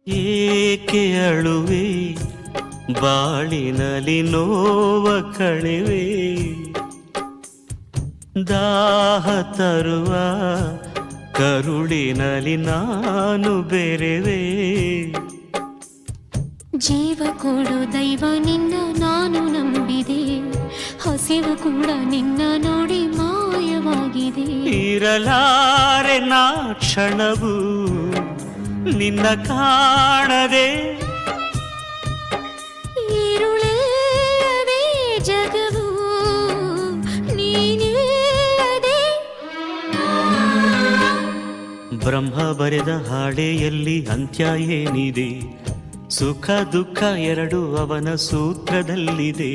ಏಕೆ ಅಳುವೆ ಬಾಳಿನಲ್ಲಿ ನೋವ ಕಣಿವೆ, ದಾಹ ತರುವ ಕರುಳಿನಲ್ಲಿ ನಾನು ಬೆರೆವೆ. ಜೀವ ಕೊಡು ದೈವ ನಿನ್ನ ನಾನು ನಂಬಿದೆ, ಹಸಿವು ಕೂಡ ನಿನ್ನ ನೋಡಿ ಮಾಯವಾಗಿದೆ. ಇರಲಾರೆ ನಾ ಕ್ಷಣವು ನಿನ್ನ ಕಾಣದೆ, ಈರುಳೇ ಜಗವು ನೀನಿಲ್ಲದೆ. ಬ್ರಹ್ಮ ಬರೆದ ಹಾಡೆಯಲ್ಲಿ ಅಂತ್ಯ ಏನಿದೆ, ಸುಖ ದುಃಖ ಎರಡು ಅವನ ಸೂತ್ರದಲ್ಲಿದೆ.